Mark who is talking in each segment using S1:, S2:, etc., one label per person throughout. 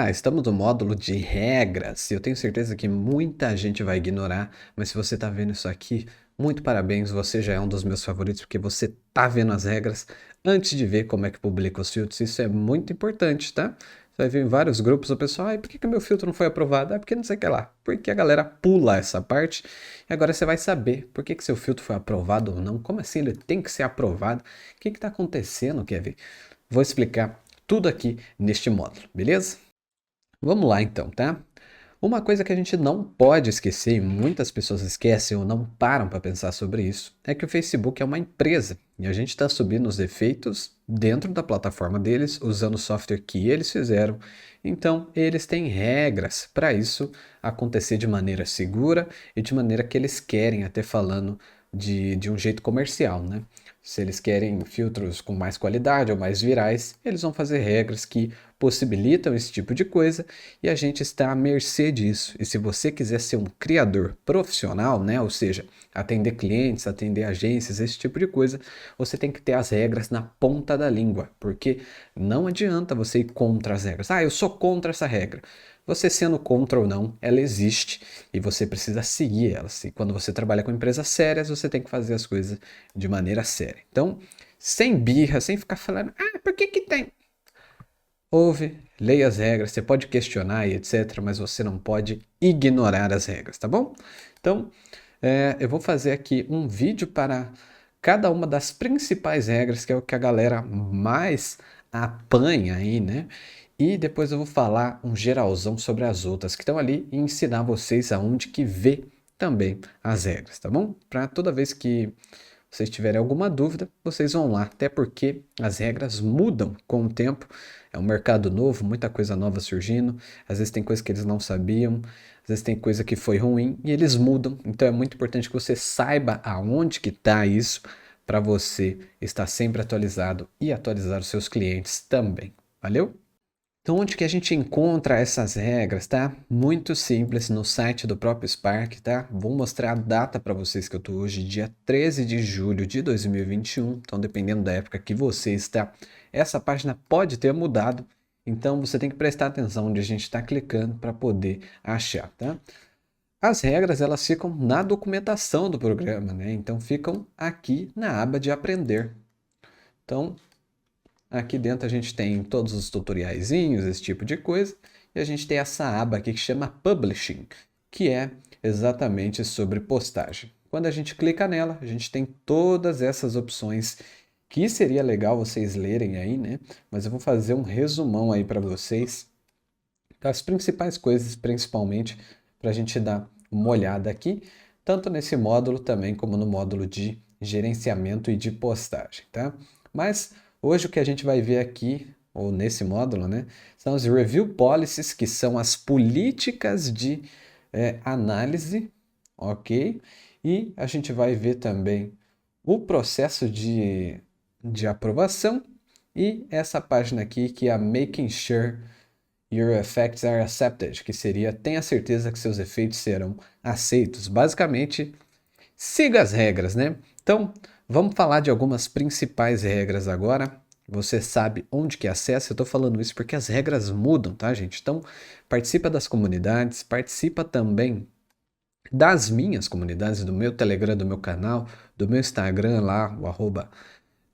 S1: Estamos no módulo de regras. Eu tenho certeza que muita gente vai ignorar, mas se você está vendo isso aqui, muito parabéns, você já é um dos meus favoritos, porque você está vendo as regras antes de ver como é que publica os filtros. Isso é muito importante, tá? Você vai ver em vários grupos o pessoal, por que que meu filtro não foi aprovado? Porque não sei o que lá. Porque a galera pula essa parte e agora você vai saber por que que seu filtro foi aprovado ou não. Como assim ele tem que ser aprovado? O que está acontecendo, Kevin? Vou explicar tudo aqui neste módulo, beleza? Vamos lá então, tá? Uma coisa que a gente não pode esquecer, e muitas pessoas esquecem ou não param para pensar sobre isso, é que o Facebook é uma empresa e a gente está subindo os efeitos dentro da plataforma deles, usando o software que eles fizeram. Então, eles têm regras para isso acontecer de maneira segura e de maneira que eles querem, até falando de um jeito comercial, né? Se eles querem filtros com mais qualidade ou mais virais, eles vão fazer regras que possibilitam esse tipo de coisa e a gente está à mercê disso. E se você quiser ser um criador profissional, né, ou seja, atender clientes, atender agências, esse tipo de coisa, você tem que ter as regras na ponta da língua, porque não adianta você ir contra as regras. Eu sou contra essa regra. Você sendo contra ou não, ela existe e você precisa seguir elas. E quando você trabalha com empresas sérias, você tem que fazer as coisas de maneira séria. Então, sem birra, sem ficar falando, por que que tem? Ouve, leia as regras, você pode questionar e etc, mas você não pode ignorar as regras, tá bom? Então, eu vou fazer aqui um vídeo para cada uma das principais regras, que é o que a galera mais apanha aí, né? E depois eu vou falar um geralzão sobre as outras que estão ali e ensinar vocês aonde que vê também as regras, tá bom? Para toda vez que vocês tiverem alguma dúvida, vocês vão lá, até porque as regras mudam com o tempo. É um mercado novo, muita coisa nova surgindo. Às vezes tem coisa que eles não sabiam, às vezes tem coisa que foi ruim e eles mudam. Então é muito importante que você saiba aonde que está isso para você estar sempre atualizado e atualizar os seus clientes também. Valeu? Então, onde que a gente encontra essas regras, tá? Muito simples, no site do próprio Spark, tá? Vou mostrar a data para vocês que eu estou hoje, dia 13 de julho de 2021. Então, dependendo da época que você está, essa página pode ter mudado. Então, você tem que prestar atenção onde a gente está clicando para poder achar, tá? As regras, elas ficam na documentação do programa, né? Então, ficam aqui na aba de aprender. Então, aqui dentro a gente tem todos os tutoriaizinhos, esse tipo de coisa. E a gente tem essa aba aqui que chama Publishing, que é exatamente sobre postagem. Quando a gente clica nela, a gente tem todas essas opções que seria legal vocês lerem aí, né? Mas eu vou fazer um resumão aí para vocês das principais coisas, principalmente para a gente dar uma olhada aqui, tanto nesse módulo também como no módulo de gerenciamento e de postagem, tá? Mas hoje o que a gente vai ver aqui, ou nesse módulo, né, são os Review Policies, que são as políticas de análise, ok? E a gente vai ver também o processo de aprovação e essa página aqui que é a Making Sure Your effects are accepted, que seria tenha certeza que seus efeitos serão aceitos. Basicamente, siga as regras, né? Então, vamos falar de algumas principais regras agora. Você sabe onde que acessa? Eu estou falando isso porque as regras mudam, tá, gente? Então, participa das comunidades, participa também das minhas comunidades, do meu Telegram, do meu canal, do meu Instagram lá, o arroba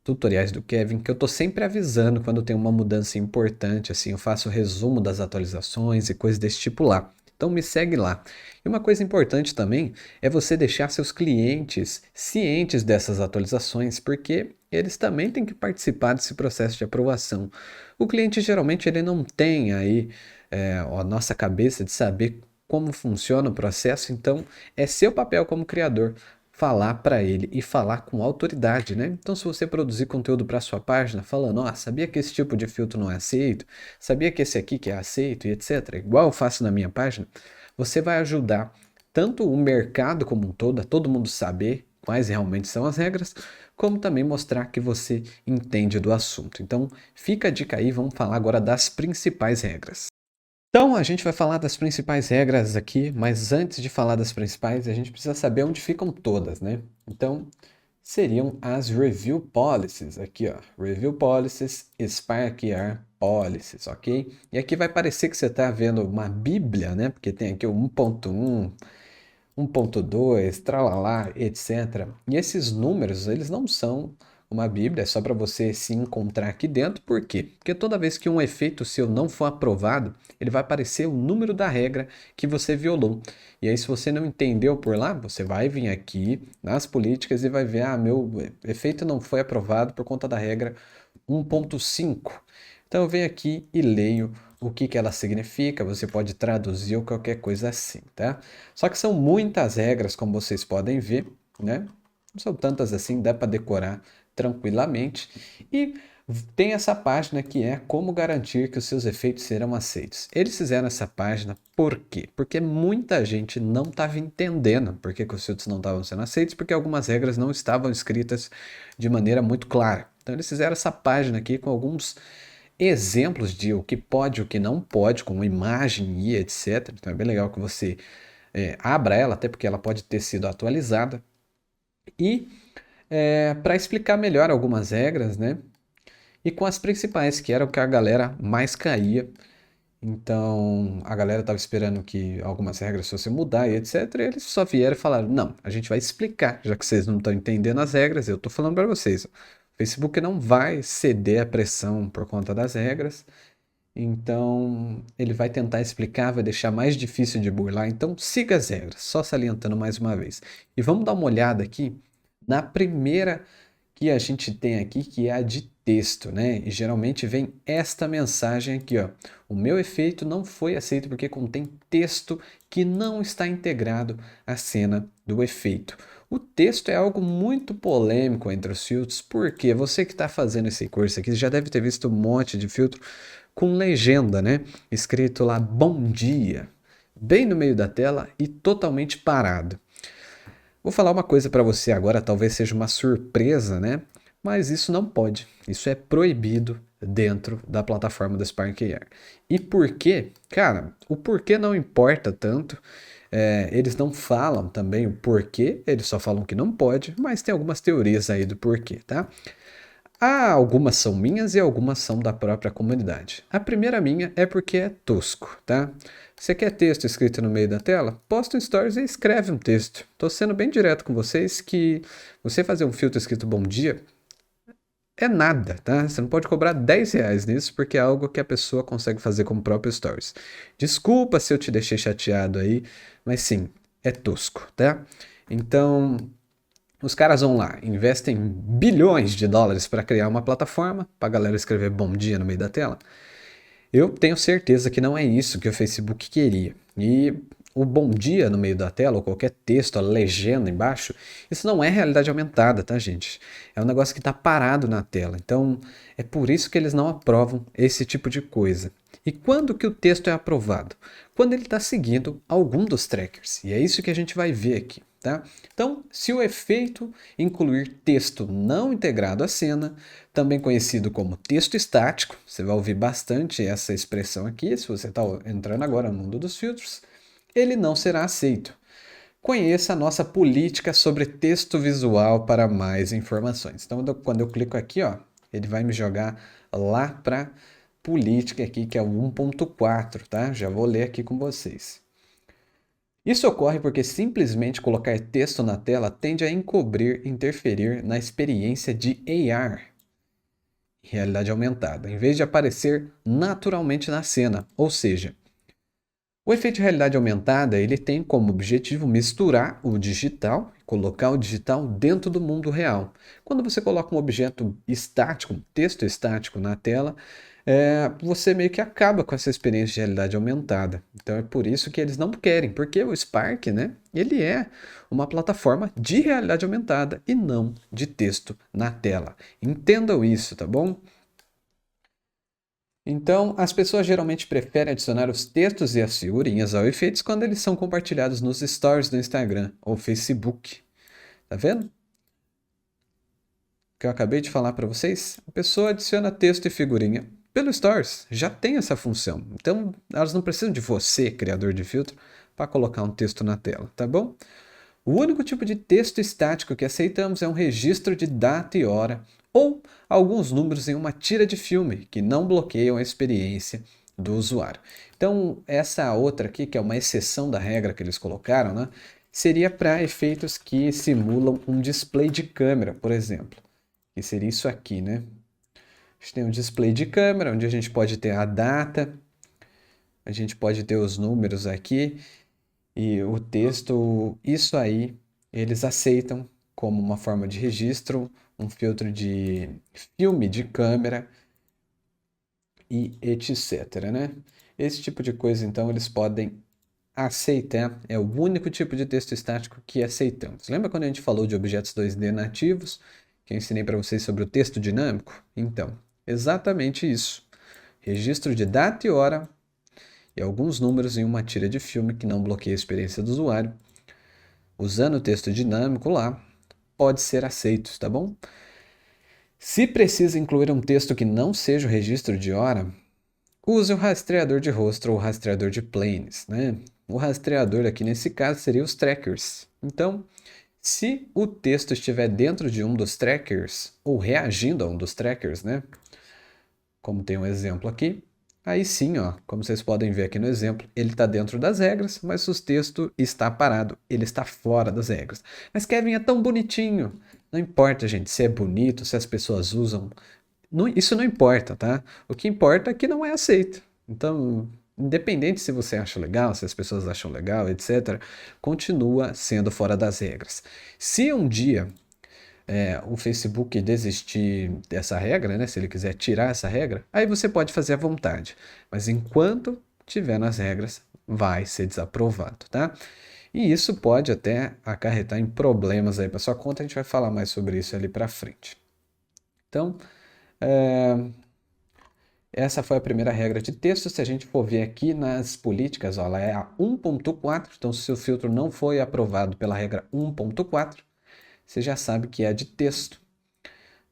S1: tutoriais do Kevin, que eu tô sempre avisando quando tem uma mudança importante, assim, eu faço resumo das atualizações e coisas desse tipo lá. Então me segue lá. E uma coisa importante também é você deixar seus clientes cientes dessas atualizações, porque eles também têm que participar desse processo de aprovação. O cliente geralmente ele não tem aí a nossa cabeça de saber como funciona o processo, então é seu papel como criador falar para ele e falar com autoridade, né? Então, se você produzir conteúdo para sua página falando, sabia que esse tipo de filtro não é aceito, sabia que esse aqui que é aceito e etc, igual eu faço na minha página, você vai ajudar tanto o mercado como um todo, a todo mundo saber quais realmente são as regras, como também mostrar que você entende do assunto. Então, fica a dica aí, vamos falar agora das principais regras. Então, a gente vai falar das principais regras aqui, mas antes de falar das principais, a gente precisa saber onde ficam todas, né? Então, seriam as Review Policies. Aqui, ó, Review Policies, SparkER Policies, ok? E aqui vai parecer que você está vendo uma bíblia, né? Porque tem aqui o 1.1, 1.2, tralalá, etc. E esses números, eles não são uma bíblia, é só para você se encontrar aqui dentro. Por quê? Porque toda vez que um efeito seu não for aprovado, ele vai aparecer o número da regra que você violou. E aí, se você não entendeu por lá, você vai vir aqui nas políticas e vai ver, ah, meu efeito não foi aprovado por conta da regra 1.5. Então eu venho aqui e leio o que que ela significa, você pode traduzir ou qualquer coisa assim, tá? Só que são muitas regras, como vocês podem ver, né? Não são tantas assim, dá para decorar tranquilamente. E tem essa página que é como garantir que os seus efeitos serão aceitos. Eles fizeram essa página por quê? Porque muita gente não estava entendendo por que os filtros não estavam sendo aceitos, porque algumas regras não estavam escritas de maneira muito clara. Então eles fizeram essa página aqui com alguns exemplos de o que pode e o que não pode, com imagem e etc. Então é bem legal que você abra ela, até porque ela pode ter sido atualizada. E para explicar melhor algumas regras, né? E com as principais, que era o que a galera mais caía. Então a galera estava esperando que algumas regras fossem mudar e etc. E eles só vieram e falaram: não, a gente vai explicar, já que vocês não estão entendendo as regras, eu estou falando para vocês. O Facebook não vai ceder à pressão por conta das regras. Então, ele vai tentar explicar, vai deixar mais difícil de burlar. Então, siga as regras, só salientando mais uma vez. E vamos dar uma olhada aqui na primeira que a gente tem aqui, que é a de texto, né? E geralmente vem esta mensagem aqui, ó. O meu efeito não foi aceito porque contém texto que não está integrado à cena do efeito. O texto é algo muito polêmico entre os filtros, porque você que está fazendo esse curso aqui já deve ter visto um monte de filtro com legenda, né? Escrito lá bom dia, bem no meio da tela e totalmente parado. Vou falar uma coisa para você agora, talvez seja uma surpresa, né? Mas isso não pode. Isso é proibido dentro da plataforma do SparkER. E por quê? Cara, o porquê não importa tanto. Eles não falam também o porquê, eles só falam que não pode, mas tem algumas teorias aí do porquê, tá? Algumas são minhas e algumas são da própria comunidade. A primeira minha é porque é tosco, tá? Você quer texto escrito no meio da tela? Posta um stories e escreve um texto. Tô sendo bem direto com vocês que você fazer um filtro escrito bom dia é nada, tá? Você não pode cobrar R$ 10 nisso porque é algo que a pessoa consegue fazer como próprio stories. Desculpa se eu te deixei chateado aí, mas sim, é tosco, tá? Então, os caras vão lá, investem bilhões de dólares para criar uma plataforma para a galera escrever bom dia no meio da tela. Eu tenho certeza que não é isso que o Facebook queria. E o bom dia no meio da tela, ou qualquer texto, a legenda embaixo, isso não é realidade aumentada, tá, gente? É um negócio que está parado na tela. Então, é por isso que eles não aprovam esse tipo de coisa. E quando que o texto é aprovado? Quando ele está seguindo algum dos trackers. E é isso que a gente vai ver aqui. Tá? Então, se o efeito incluir texto não integrado à cena, também conhecido como texto estático, você vai ouvir bastante essa expressão aqui, se você está entrando agora no mundo dos filtros, ele não será aceito. Conheça a nossa política sobre texto visual para mais informações. Então, quando eu clico aqui, ó, ele vai me jogar lá para política aqui, que é o 1.4, tá? Já vou ler aqui com vocês. Isso ocorre porque simplesmente colocar texto na tela tende a encobrir e interferir na experiência de AR, realidade aumentada, em vez de aparecer naturalmente na cena. Ou seja, o efeito de realidade aumentada ele tem como objetivo misturar o digital, colocar o digital dentro do mundo real. Quando você coloca um objeto estático, um texto estático na tela, você meio que acaba com essa experiência de realidade aumentada. Então é por isso que eles não querem, porque o Spark, né, ele é uma plataforma de realidade aumentada e não de texto na tela. Entendam isso, tá bom? Então, as pessoas geralmente preferem adicionar os textos e as figurinhas ao efeitos quando eles são compartilhados nos stories do Instagram ou Facebook. Tá vendo? Que eu acabei de falar para vocês? A pessoa adiciona texto e figurinha pelo Stories. Já tem essa função. Então, elas não precisam de você, criador de filtro, para colocar um texto na tela, tá bom? O único tipo de texto estático que aceitamos é um registro de data e hora, ou alguns números em uma tira de filme, que não bloqueiam a experiência do usuário. Então, essa outra aqui, que é uma exceção da regra que eles colocaram, né, seria para efeitos que simulam um display de câmera, por exemplo. Que seria isso aqui, né? A gente tem um display de câmera, onde a gente pode ter a data, a gente pode ter os números aqui, e o texto, isso aí, eles aceitam como uma forma de registro, um filtro de filme de câmera e etc, né? Esse tipo de coisa, então, eles podem aceitar, é o único tipo de texto estático que aceitamos. Lembra quando a gente falou de objetos 2D nativos, que eu ensinei para vocês sobre o texto dinâmico? Então, exatamente isso. Registro de data e hora e alguns números em uma tira de filme que não bloqueia a experiência do usuário, usando o texto dinâmico lá, pode ser aceito, tá bom? Se precisa incluir um texto que não seja o registro de hora, use o rastreador de rosto ou o rastreador de planes, né? O rastreador aqui nesse caso seria os trackers. Então, se o texto estiver dentro de um dos trackers, ou reagindo a um dos trackers, né? Como tem um exemplo aqui, aí sim, ó, como vocês podem ver aqui no exemplo, ele está dentro das regras, mas o texto está parado, ele está fora das regras. Mas Kevin é tão bonitinho. Não importa, gente, se é bonito, se as pessoas usam. Isso não importa, tá? O que importa é que não é aceito. Então, independente se você acha legal, se as pessoas acham legal, etc., continua sendo fora das regras. Se um dia o Facebook desistir dessa regra, né? Se ele quiser tirar essa regra, aí você pode fazer à vontade. Mas enquanto tiver nas regras, vai ser desaprovado, tá? E isso pode até acarretar em problemas aí para sua conta. A gente vai falar mais sobre isso ali para frente. Então, essa foi a primeira regra de texto. Se a gente for ver aqui nas políticas, ó, ela é a 1.4. Então, se o filtro não foi aprovado pela regra 1.4, você já sabe que é de texto.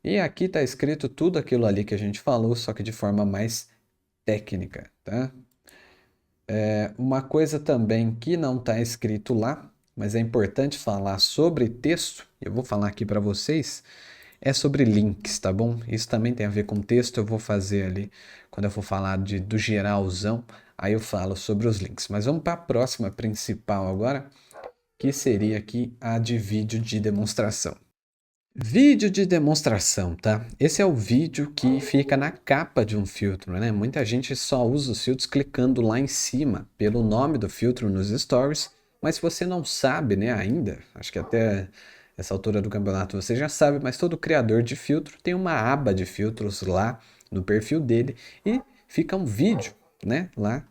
S1: E aqui está escrito tudo aquilo ali que a gente falou, só que de forma mais técnica, tá? Uma coisa também que não está escrito lá, mas é importante falar sobre texto, e eu vou falar aqui para vocês, é sobre links, tá bom? Isso também tem a ver com texto, eu vou fazer ali, quando eu for falar do geralzão, aí eu falo sobre os links. Mas vamos para a próxima principal agora, que seria aqui a de vídeo de demonstração. Vídeo de demonstração, tá? Esse é o vídeo que fica na capa de um filtro, né? Muita gente só usa os filtros clicando lá em cima pelo nome do filtro nos stories, mas se você não sabe, né, ainda, acho que até essa altura do campeonato você já sabe, mas todo criador de filtro tem uma aba de filtros lá no perfil dele e fica um vídeo, né, lá,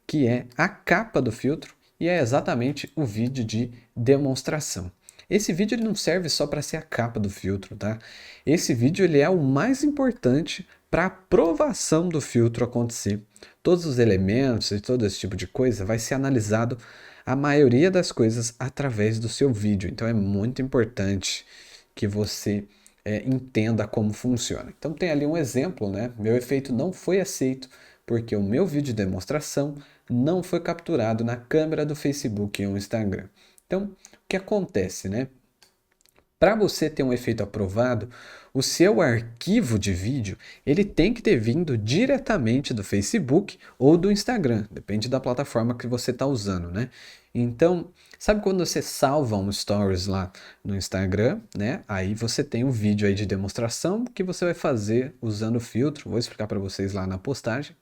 S1: que é a capa do filtro e é exatamente o vídeo de demonstração. Esse vídeo ele não serve só para ser a capa do filtro, tá? Esse vídeo ele é o mais importante para a aprovação do filtro acontecer. Todos os elementos e todo esse tipo de coisa vai ser analisado a maioria das coisas através do seu vídeo. Então é muito importante que você entenda como funciona. Então tem ali um exemplo, né? Meu efeito não foi aceito porque o meu vídeo de demonstração não foi capturado na câmera do Facebook ou Instagram. Então, o que acontece, né? Para você ter um efeito aprovado, o seu arquivo de vídeo ele tem que ter vindo diretamente do Facebook ou do Instagram, depende da plataforma que você está usando, né? Então, sabe quando você salva um stories lá no Instagram, né? Aí você tem um vídeo aí de demonstração que você vai fazer usando o filtro, vou explicar para vocês lá na postagem.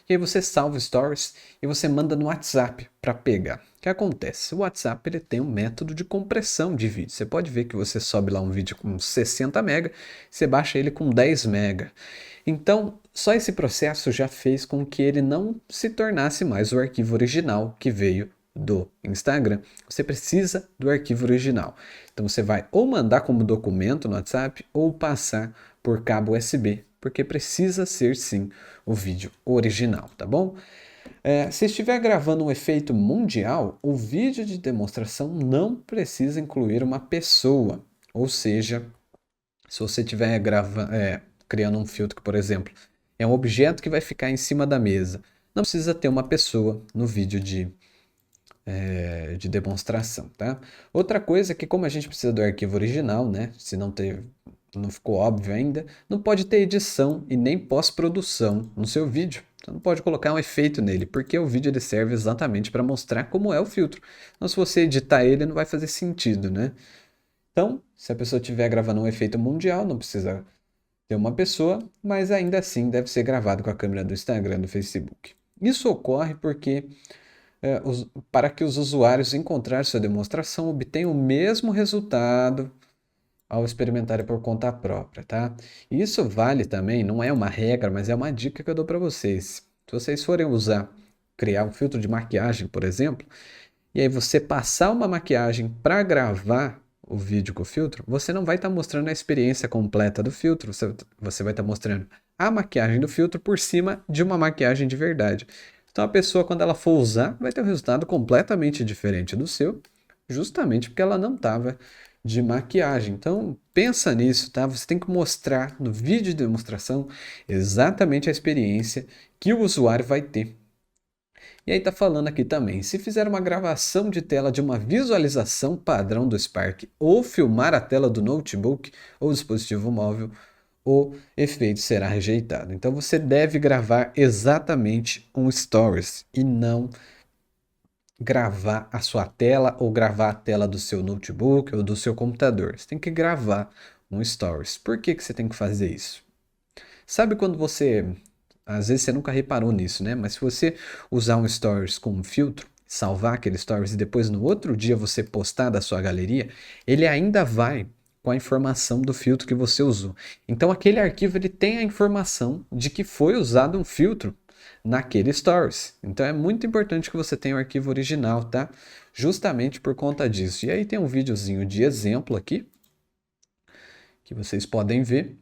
S1: E aí você salva stories e você manda no WhatsApp para pegar. O que acontece? O WhatsApp ele tem um método de compressão de vídeo. Você pode ver que você sobe lá um vídeo com 60 MB, você baixa ele com 10 MB. Então, só esse processo já fez com que ele não se tornasse mais o arquivo original que veio do Instagram. Você precisa do arquivo original. Então você vai ou mandar como documento no WhatsApp ou passar por cabo USB, porque precisa ser sim o vídeo original, tá bom? Se estiver gravando um efeito mundial, o vídeo de demonstração não precisa incluir uma pessoa. Ou seja, se você estiver criando um filtro que, por exemplo, é um objeto que vai ficar em cima da mesa, não precisa ter uma pessoa no vídeo de de demonstração, tá? Outra coisa é que como a gente precisa do arquivo original, né? Se não teve, não ficou óbvio ainda, não pode ter edição e nem pós-produção no seu vídeo. Você não pode colocar um efeito nele, porque o vídeo ele serve exatamente para mostrar como é o filtro. Então, se você editar ele, não vai fazer sentido, né? Então, se a pessoa estiver gravando um efeito mundial, não precisa ter uma pessoa, mas ainda assim deve ser gravado com a câmera do Instagram, do Facebook. Isso ocorre porque para que os usuários encontrarem sua demonstração obtenham o mesmo resultado ao experimentarem por conta própria, tá? E isso vale também, não é uma regra, mas é uma dica que eu dou para vocês. Se vocês forem criar um filtro de maquiagem, por exemplo, e aí você passar uma maquiagem para gravar o vídeo com o filtro, você não vai estar mostrando a experiência completa do filtro, você vai estar mostrando a maquiagem do filtro por cima de uma maquiagem de verdade. Então a pessoa, quando ela for usar, vai ter um resultado completamente diferente do seu, justamente porque ela não estava de maquiagem. Então pensa nisso, tá? Você tem que mostrar no vídeo de demonstração exatamente a experiência que o usuário vai ter. E aí tá falando aqui também, se fizer uma gravação de tela de uma visualização padrão do Spark ou filmar a tela do notebook ou dispositivo móvel, o efeito será rejeitado. Então você deve gravar exatamente um Stories e não gravar a sua tela ou gravar a tela do seu notebook ou do seu computador. Você tem que gravar um Stories. Por que que você tem que fazer isso? Sabe quando você às vezes você nunca reparou nisso, né? Mas se você usar um Stories com um filtro, salvar aquele Stories e depois no outro dia você postar da sua galeria, ele ainda vai com a informação do filtro que você usou. Então aquele arquivo ele tem a informação de que foi usado um filtro naquele Stories. Então é muito importante que você tenha o arquivo original, tá? Justamente por conta disso. E aí tem um videozinho de exemplo aqui que vocês podem ver.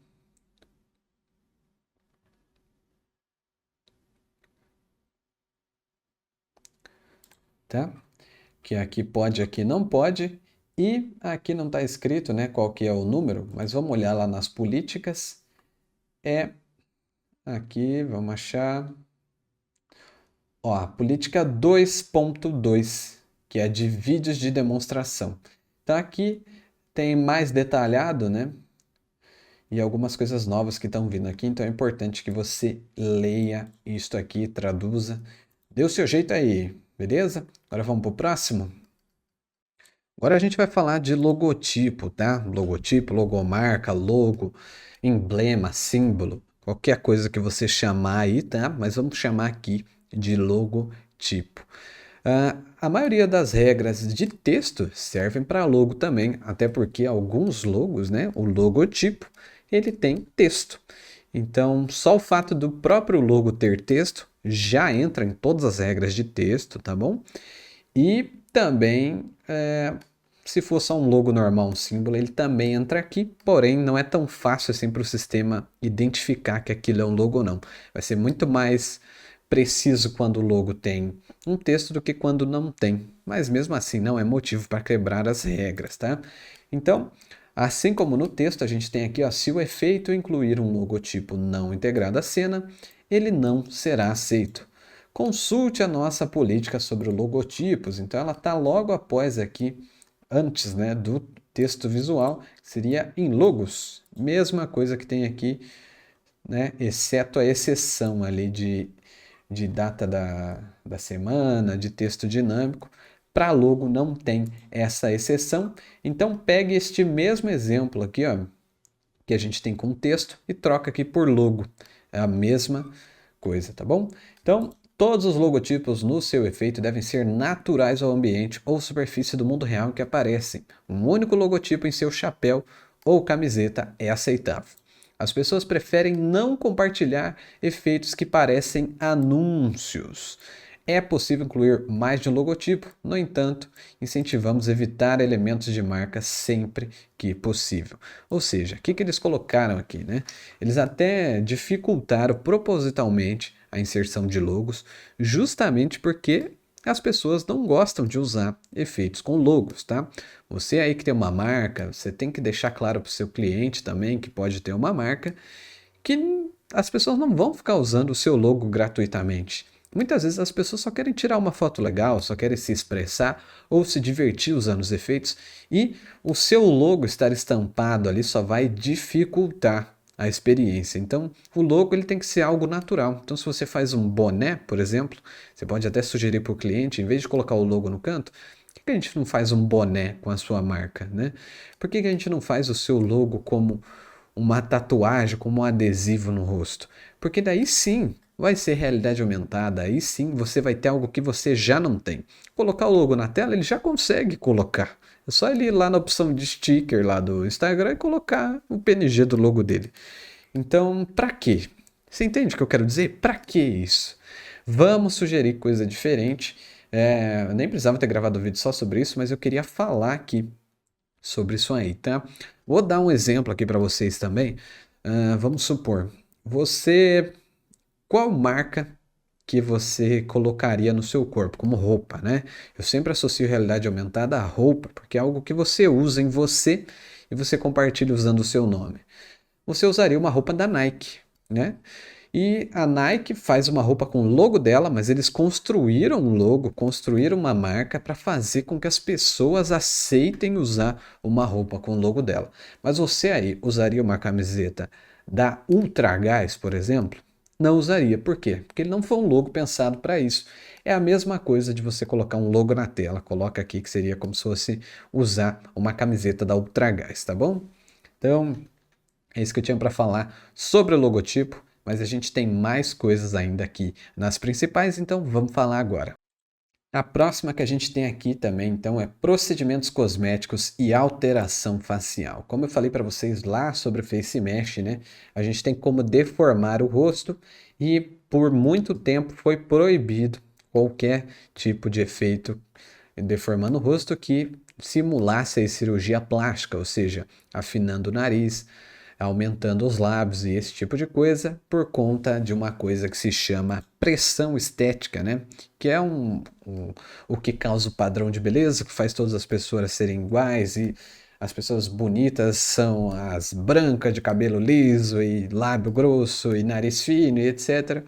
S1: Tá? Que aqui pode, aqui não pode, e aqui não está escrito, né, qual que é o número, mas vamos olhar lá nas políticas, aqui, vamos achar, ó, a política 2.2, que é de vídeos de demonstração. Então aqui tem mais detalhado, né, e algumas coisas novas que estão vindo aqui, então é importante que você leia isto aqui, traduza, dê o seu jeito aí, beleza? Agora vamos para o próximo? Agora a gente vai falar de logotipo, tá? Logotipo, logomarca, logo, emblema, símbolo, qualquer coisa que você chamar aí, tá? Mas vamos chamar aqui de logotipo. A maioria das regras de texto servem para logo também, até porque alguns logos, né? O logotipo, ele tem texto. Então, só o fato do próprio logo ter texto já entra em todas as regras de texto, tá bom? E também, se for só um logo normal, um símbolo, ele também entra aqui, porém não é tão fácil assim para o sistema identificar que aquilo é um logo ou não. Vai ser muito mais preciso quando o logo tem um texto do que quando não tem, mas mesmo assim não é motivo para quebrar as regras, tá? Então, assim como no texto, a gente tem aqui, ó, se o efeito incluir um logotipo não integrado à cena, ele não será aceito. Consulte a nossa política sobre logotipos. Então, ela está logo após aqui, antes, né, do texto visual, que seria em logos. Mesma coisa que tem aqui, né, exceto a exceção ali de data da semana, de texto dinâmico. Para logo não tem essa exceção. Então, pegue este mesmo exemplo aqui, ó, que a gente tem com texto e troca aqui por logo. É a mesma coisa, tá bom? Então, todos os logotipos no seu efeito devem ser naturais ao ambiente ou superfície do mundo real em que aparecem. Um único logotipo em seu chapéu ou camiseta é aceitável. As pessoas preferem não compartilhar efeitos que parecem anúncios. É possível incluir mais de um logotipo, no entanto, incentivamos evitar elementos de marca sempre que possível. Ou seja, o que eles colocaram aqui, né? Eles até dificultaram propositalmente a inserção de logos, justamente porque as pessoas não gostam de usar efeitos com logos, tá? Você aí que tem uma marca, você tem que deixar claro para o seu cliente também que pode ter uma marca, que as pessoas não vão ficar usando o seu logo gratuitamente. Muitas vezes as pessoas só querem tirar uma foto legal, só querem se expressar ou se divertir usando os efeitos e o seu logo estar estampado ali só vai dificultar a experiência. Então, o logo ele tem que ser algo natural. Então, se você faz um boné, por exemplo, você pode até sugerir para o cliente, em vez de colocar o logo no canto, por que a gente não faz um boné com a sua marca, né? Por que a gente não faz o seu logo como uma tatuagem, como um adesivo no rosto? Porque daí sim vai ser realidade aumentada, aí sim você vai ter algo que você já não tem. Colocar o logo na tela, ele já consegue colocar. É só ele ir lá na opção de sticker lá do Instagram e colocar o PNG do logo dele. Então, pra quê? Você entende o que eu quero dizer? Pra que isso? Vamos sugerir coisa diferente. Eu nem precisava ter gravado um vídeo só sobre isso, mas eu queria falar aqui sobre isso aí, tá? Vou dar um exemplo aqui para vocês também. Vamos supor, você, qual marca que você colocaria no seu corpo como roupa, né? Eu sempre associo realidade aumentada à roupa, porque é algo que você usa em você e você compartilha usando o seu nome. Você usaria uma roupa da Nike, né? E a Nike faz uma roupa com o logo dela, mas eles construíram um logo, construíram uma marca para fazer com que as pessoas aceitem usar uma roupa com o logo dela. Mas você aí usaria uma camiseta da Ultragás, por exemplo? Não usaria. Por quê? Porque ele não foi um logo pensado para isso. É a mesma coisa de você colocar um logo na tela. Coloca aqui que seria como se fosse usar uma camiseta da Ultragás, tá bom? Então, é isso que eu tinha para falar sobre o logotipo, mas a gente tem mais coisas ainda aqui nas principais, então vamos falar agora. A próxima que a gente tem aqui também, então, é procedimentos cosméticos e alteração facial. Como eu falei para vocês lá sobre o Face Mesh, né? A gente tem como deformar o rosto e por muito tempo foi proibido qualquer tipo de efeito deformando o rosto que simulasse a cirurgia plástica, ou seja, afinando o nariz, aumentando os lábios e esse tipo de coisa, por conta de uma coisa que se chama pressão estética, né? Que é o que causa o padrão de beleza, que faz todas as pessoas serem iguais e as pessoas bonitas são as brancas de cabelo liso e lábio grosso e nariz fino e etc.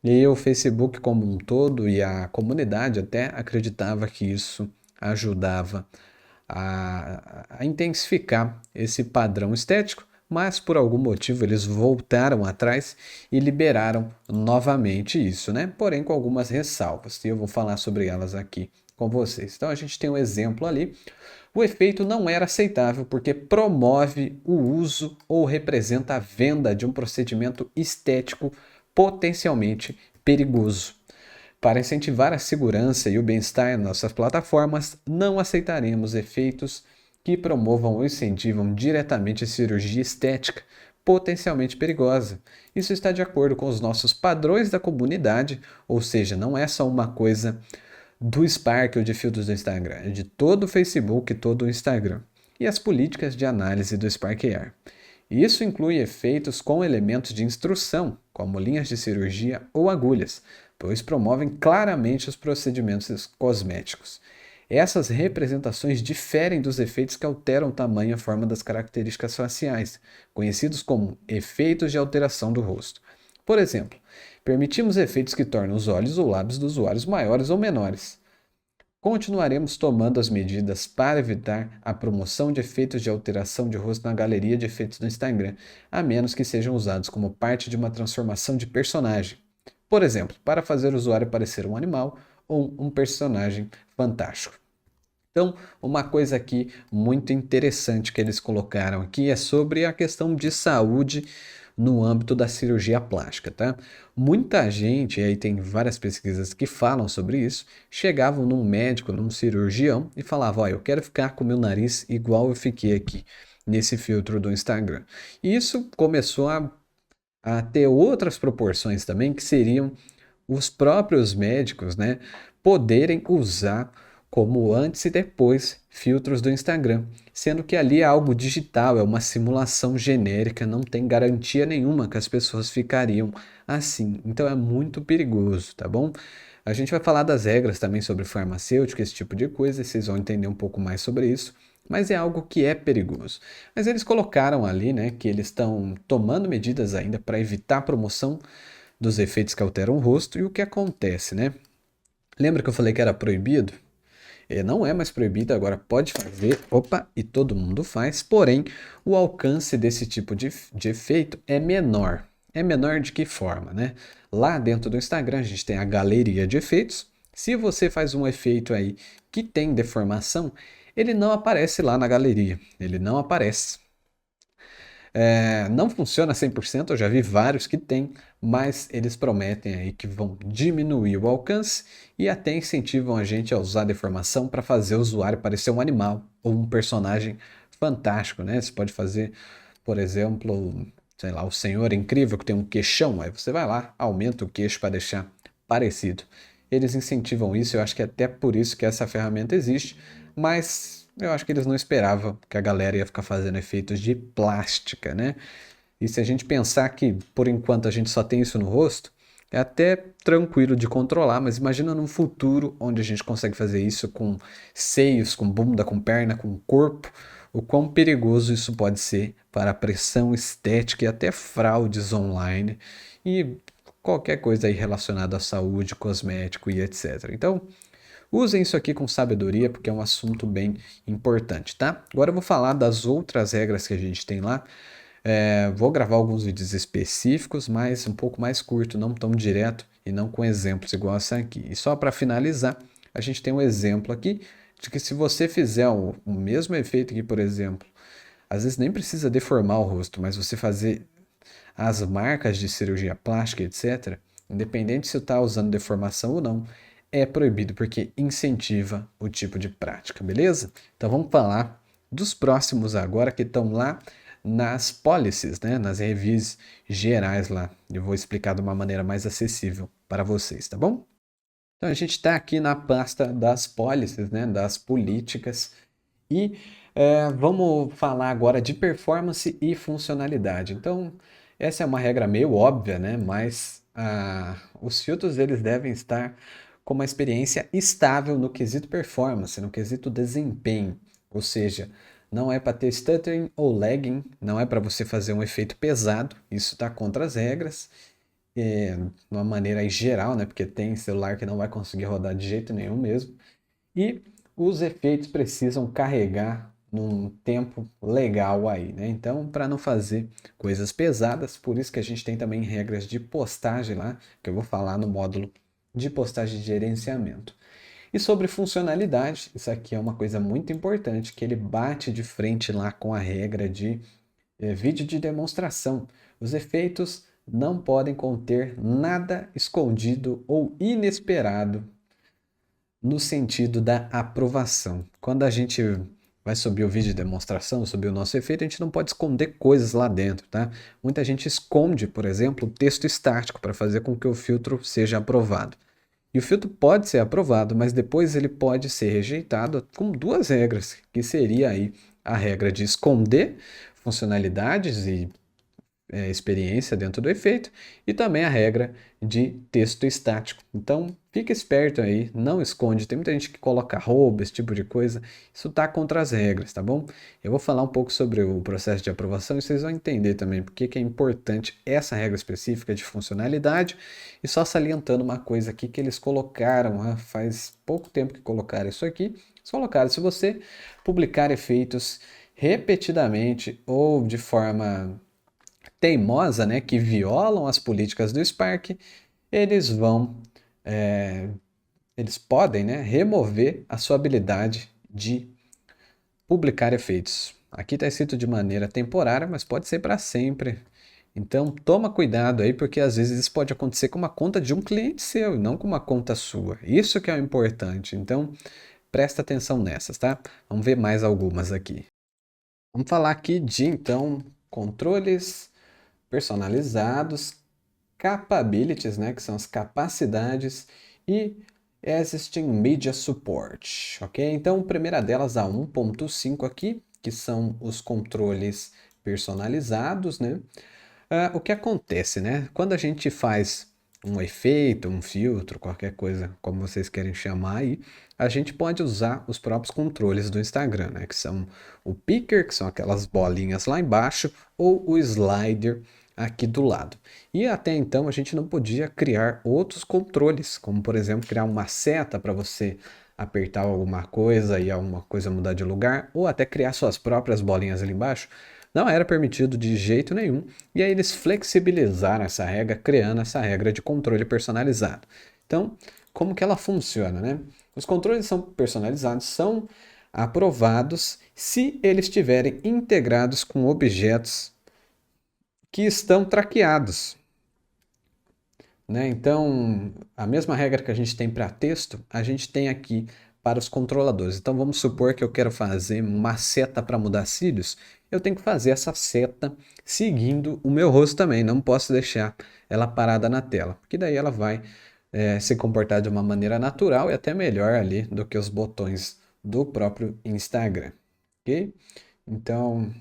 S1: E o Facebook como um todo e a comunidade até acreditava que isso ajudava a intensificar esse padrão estético, mas por algum motivo eles voltaram atrás e liberaram novamente isso, né? Porém com algumas ressalvas, e eu vou falar sobre elas aqui com vocês. Então a gente tem um exemplo ali. O efeito não era aceitável porque promove o uso ou representa a venda de um procedimento estético potencialmente perigoso. Para incentivar a segurança e o bem-estar em nossas plataformas, não aceitaremos efeitos que promovam ou incentivam diretamente a cirurgia estética, potencialmente perigosa. Isso está de acordo com os nossos padrões da comunidade, ou seja, não é só uma coisa do Spark ou de filtros do Instagram, é de todo o Facebook e todo o Instagram, e as políticas de análise do Spark AR. Isso inclui efeitos com elementos de instrução, como linhas de cirurgia ou agulhas, pois promovem claramente os procedimentos cosméticos. Essas representações diferem dos efeitos que alteram o tamanho e a forma das características faciais, conhecidos como efeitos de alteração do rosto. Por exemplo, permitimos efeitos que tornam os olhos ou lábios dos usuários maiores ou menores. Continuaremos tomando as medidas para evitar a promoção de efeitos de alteração de rosto na galeria de efeitos do Instagram, a menos que sejam usados como parte de uma transformação de personagem. Por exemplo, para fazer o usuário parecer um animal ou um personagem fantástico. Então, uma coisa aqui muito interessante que eles colocaram aqui é sobre a questão de saúde no âmbito da cirurgia plástica, tá? Muita gente, e aí tem várias pesquisas que falam sobre isso, chegavam num médico, num cirurgião e falavam, ó, eu quero ficar com meu nariz igual eu fiquei aqui nesse filtro do Instagram. E isso começou a ter outras proporções também, que seriam os próprios médicos, né, poderem usar como antes e depois filtros do Instagram, sendo que ali é algo digital, é uma simulação genérica, não tem garantia nenhuma que as pessoas ficariam assim. Então é muito perigoso, tá bom? A gente vai falar das regras também sobre farmacêutica, esse tipo de coisa, e vocês vão entender um pouco mais sobre isso. Mas é algo que é perigoso. Mas eles colocaram ali, né, que eles estão tomando medidas ainda para evitar a promoção dos efeitos que alteram o rosto. E o que acontece, né? Lembra que eu falei que era proibido? Não é mais proibido, agora pode fazer, opa, e todo mundo faz, porém o alcance desse tipo de efeito é menor. É menor de que forma, né? Lá dentro do Instagram a gente tem a galeria de efeitos. Se você faz um efeito aí que tem deformação, ele não aparece lá na galeria, ele não aparece. Não funciona 100%, eu já vi vários que tem, mas eles prometem aí que vão diminuir o alcance e até incentivam a gente a usar deformação para fazer o usuário parecer um animal ou um personagem fantástico, né? Você pode fazer, por exemplo, sei lá, o Senhor Incrível que tem um queixão, aí você vai lá, aumenta o queixo para deixar parecido. Eles incentivam isso, eu acho que é até por isso que essa ferramenta existe, mas eu acho que eles não esperavam que a galera ia ficar fazendo efeitos de plástica, né? E se a gente pensar que por enquanto a gente só tem isso no rosto, é até tranquilo de controlar, mas imagina num futuro onde a gente consegue fazer isso com seios, com bunda, com perna, com corpo, o quão perigoso isso pode ser para a pressão estética e até fraudes online e qualquer coisa aí relacionada à saúde, cosmético e etc. Então, usem isso aqui com sabedoria, porque é um assunto bem importante, tá? Agora eu vou falar das outras regras que a gente tem lá. Vou gravar alguns vídeos específicos, mas um pouco mais curto, não tão direto e não com exemplos igual essa aqui. E só para finalizar, a gente tem um exemplo aqui de que se você fizer o mesmo efeito aqui, por exemplo, às vezes nem precisa deformar o rosto, mas você fazer as marcas de cirurgia plástica, etc., independente se está usando deformação ou não, é proibido porque incentiva o tipo de prática, beleza? Então vamos falar dos próximos agora que estão lá nas policies, né? Nas reviews gerais lá. Eu vou explicar de uma maneira mais acessível para vocês, tá bom? Então a gente está aqui na pasta das policies, né? Das políticas e vamos falar agora de performance e funcionalidade. Então, essa é uma regra meio óbvia, né? Mas os filtros eles devem estar com uma experiência estável no quesito performance, no quesito desempenho. Ou seja, não é para ter stuttering ou lagging, não é para você fazer um efeito pesado, isso está contra as regras. De uma maneira aí geral, né? Porque tem celular que não vai conseguir rodar de jeito nenhum mesmo. E os efeitos precisam carregar num tempo legal aí, né? Então, para não fazer coisas pesadas, por isso que a gente tem também regras de postagem lá, que eu vou falar no módulo de postagem de gerenciamento. E sobre funcionalidade, isso aqui é uma coisa muito importante, que ele bate de frente lá com a regra de vídeo de demonstração. Os efeitos não podem conter nada escondido ou inesperado no sentido da aprovação. Quando a gente vai subir o vídeo de demonstração, subir o nosso efeito, a gente não pode esconder coisas lá dentro, tá? Muita gente esconde, por exemplo, o texto estático para fazer com que o filtro seja aprovado. E o filtro pode ser aprovado, mas depois ele pode ser rejeitado com duas regras, que seria aí a regra de esconder funcionalidades e experiência dentro do efeito e também a regra de texto estático. Então, fica esperto aí, não esconde. Tem muita gente que coloca arroba, esse tipo de coisa. Isso está contra as regras, tá bom? Eu vou falar um pouco sobre o processo de aprovação e vocês vão entender também porque que é importante essa regra específica de funcionalidade. E só salientando uma coisa aqui que eles colocaram, faz pouco tempo que colocaram isso aqui. Eles colocaram, se você publicar efeitos repetidamente ou de forma teimosa, né, que violam as políticas do Spark, eles vão, é, eles podem, né, remover a sua habilidade de publicar efeitos. Aqui está escrito de maneira temporária, mas pode ser para sempre. Então toma cuidado aí, porque às vezes isso pode acontecer com uma conta de um cliente seu, e não com uma conta sua. Isso que é o importante. Então presta atenção nessas, tá? Vamos ver mais algumas aqui. Vamos falar aqui de então controles personalizados, capabilities, né, que são as capacidades, e existing media support, ok? Então, a primeira delas, a 1.5 aqui, que são os controles personalizados, né? O que acontece, né? Quando a gente faz um efeito, um filtro, qualquer coisa, como vocês querem chamar aí, a gente pode usar os próprios controles do Instagram, né? Que são o picker, que são aquelas bolinhas lá embaixo, ou o slider, aqui do lado. E até então a gente não podia criar outros controles, como por exemplo criar uma seta para você apertar alguma coisa e alguma coisa mudar de lugar, ou até criar suas próprias bolinhas ali embaixo. Não era permitido de jeito nenhum. E aí eles flexibilizaram essa regra, criando essa regra de controle personalizado. Então, como que ela funciona, né? Os controles são personalizados, são aprovados se eles estiverem integrados com objetos que estão traqueados, né? Então, a mesma regra que a gente tem para texto, a gente tem aqui para os controladores. Então, vamos supor que eu quero fazer uma seta para mudar cílios, eu tenho que fazer essa seta seguindo o meu rosto também, não posso deixar ela parada na tela, porque daí ela vai se comportar de uma maneira natural e até melhor ali do que os botões do próprio Instagram, ok? Então,